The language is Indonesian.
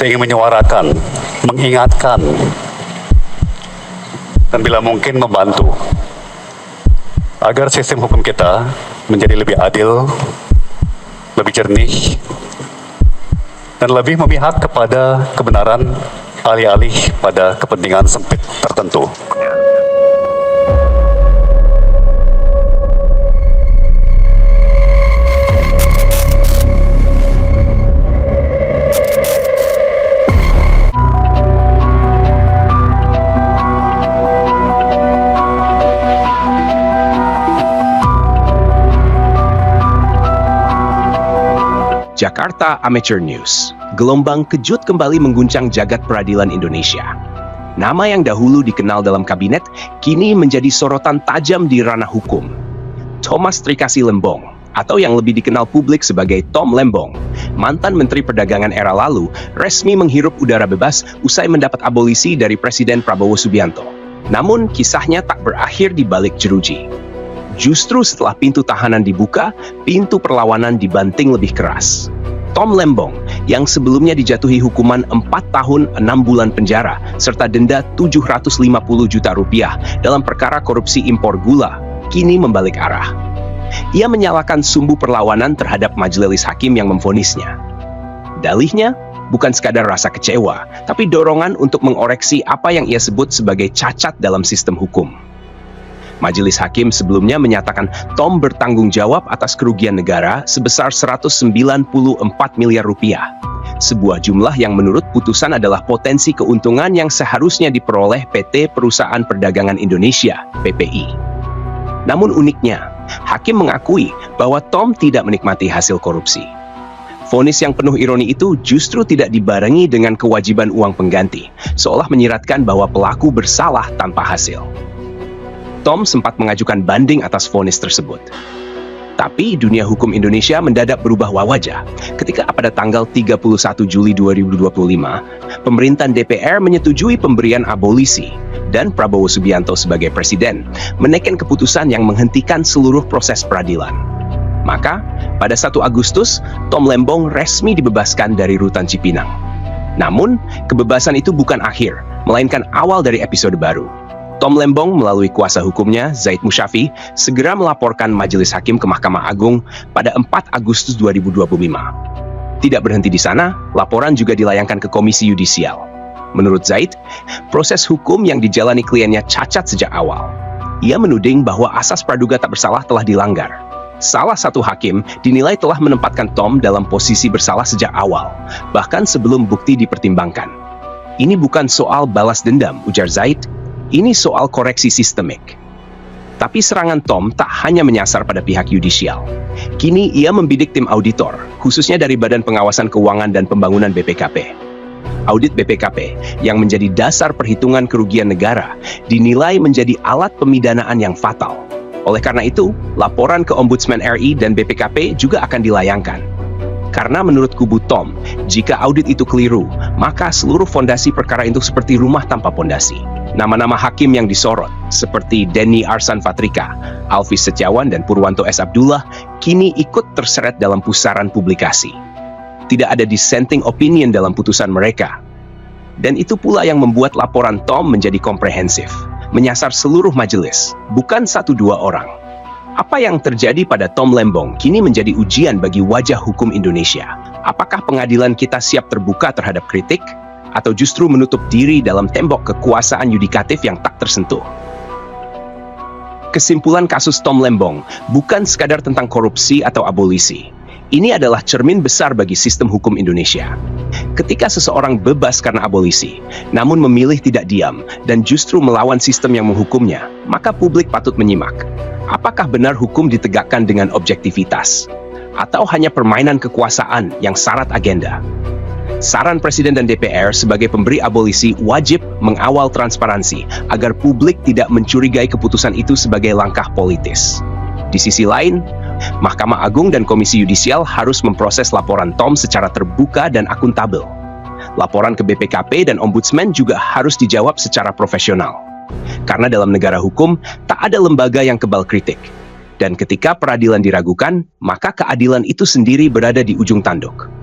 Saya ingin menyuarakan, mengingatkan, dan bila mungkin membantu agar sistem hukum kita menjadi lebih adil, lebih jernih, dan lebih memihak kepada kebenaran alih-alih pada kepentingan sempit tertentu. Jakarta Amateur News, gelombang kejut kembali mengguncang jagat peradilan Indonesia. Nama yang dahulu dikenal dalam kabinet, kini menjadi sorotan tajam di ranah hukum. Thomas Trikasih Lembong, atau yang lebih dikenal publik sebagai Tom Lembong, mantan Menteri Perdagangan era lalu, resmi menghirup udara bebas usai mendapat abolisi dari Presiden Prabowo Subianto. Namun, kisahnya tak berakhir di balik jeruji. Justru setelah pintu tahanan dibuka, pintu perlawanan dibanting lebih keras. Tom Lembong, yang sebelumnya dijatuhi hukuman 4 tahun 6 bulan penjara, serta denda 750 juta rupiah dalam perkara korupsi impor gula, kini membalik arah. Ia menyalakan sumbu perlawanan terhadap majelis hakim yang memvonisnya. Dalihnya, bukan sekadar rasa kecewa, tapi dorongan untuk mengoreksi apa yang ia sebut sebagai cacat dalam sistem hukum. Majelis Hakim sebelumnya menyatakan Tom bertanggung jawab atas kerugian negara sebesar 194 miliar rupiah. Sebuah jumlah yang menurut putusan adalah potensi keuntungan yang seharusnya diperoleh PT Perusahaan Perdagangan Indonesia, PPI. Namun uniknya, Hakim mengakui bahwa Tom tidak menikmati hasil korupsi. Vonis yang penuh ironi itu justru tidak dibarengi dengan kewajiban uang pengganti, seolah menyiratkan bahwa pelaku bersalah tanpa hasil. Tom sempat mengajukan banding atas vonis tersebut. Tapi dunia hukum Indonesia mendadak berubah wajah ketika pada tanggal 31 Juli 2025, pemerintahan DPR menyetujui pemberian abolisi dan Prabowo Subianto sebagai presiden menaikkan keputusan yang menghentikan seluruh proses peradilan. Maka, pada 1 Agustus, Tom Lembong resmi dibebaskan dari rutan Cipinang. Namun, kebebasan itu bukan akhir, melainkan awal dari episode baru. Tom Lembong melalui kuasa hukumnya, Zaid Musyafi, segera melaporkan Majelis Hakim ke Mahkamah Agung pada 4 Agustus 2025. Tidak berhenti di sana, laporan juga dilayangkan ke Komisi Yudisial. Menurut Zaid, proses hukum yang dijalani kliennya cacat sejak awal. Ia menuding bahwa asas praduga tak bersalah telah dilanggar. Salah satu hakim dinilai telah menempatkan Tom dalam posisi bersalah sejak awal, bahkan sebelum bukti dipertimbangkan. Ini bukan soal balas dendam, ujar Zaid. Ini soal koreksi sistemik. Tapi serangan Tom tak hanya menyasar pada pihak yudisial. Kini ia membidik tim auditor, khususnya dari Badan Pengawasan Keuangan dan Pembangunan BPKP. Audit BPKP yang menjadi dasar perhitungan kerugian negara dinilai menjadi alat pemidanaan yang fatal. Oleh karena itu, laporan ke Ombudsman RI dan BPKP juga akan dilayangkan. Karena menurut kubu Tom, jika audit itu keliru, maka seluruh fondasi perkara itu seperti rumah tanpa fondasi. Nama-nama hakim yang disorot, seperti Denny Arsan Fatrika, Alvis Setiawan, dan Purwanto S. Abdullah, kini ikut terseret dalam pusaran publikasi. Tidak ada dissenting opinion dalam putusan mereka. Dan itu pula yang membuat laporan Tom menjadi komprehensif, menyasar seluruh majelis, bukan 1-2 orang. Apa yang terjadi pada Tom Lembong kini menjadi ujian bagi wajah hukum Indonesia. Apakah pengadilan kita siap terbuka terhadap kritik? Atau justru menutup diri dalam tembok kekuasaan yudikatif yang tak tersentuh? Kesimpulan kasus Tom Lembong bukan sekadar tentang korupsi atau abolisi. Ini adalah cermin besar bagi sistem hukum Indonesia. Ketika seseorang bebas karena abolisi, namun memilih tidak diam dan justru melawan sistem yang menghukumnya, maka publik patut menyimak. Apakah benar hukum ditegakkan dengan objektivitas? Atau hanya permainan kekuasaan yang syarat agenda? Saran Presiden dan DPR sebagai pemberi abolisi wajib mengawal transparansi agar publik tidak mencurigai keputusan itu sebagai langkah politis. Di sisi lain, Mahkamah Agung dan Komisi Yudisial harus memproses laporan Tom secara terbuka dan akuntabel. Laporan ke BPKP dan Ombudsman juga harus dijawab secara profesional. Karena dalam negara hukum, tak ada lembaga yang kebal kritik. Dan ketika peradilan diragukan, maka keadilan itu sendiri berada di ujung tanduk.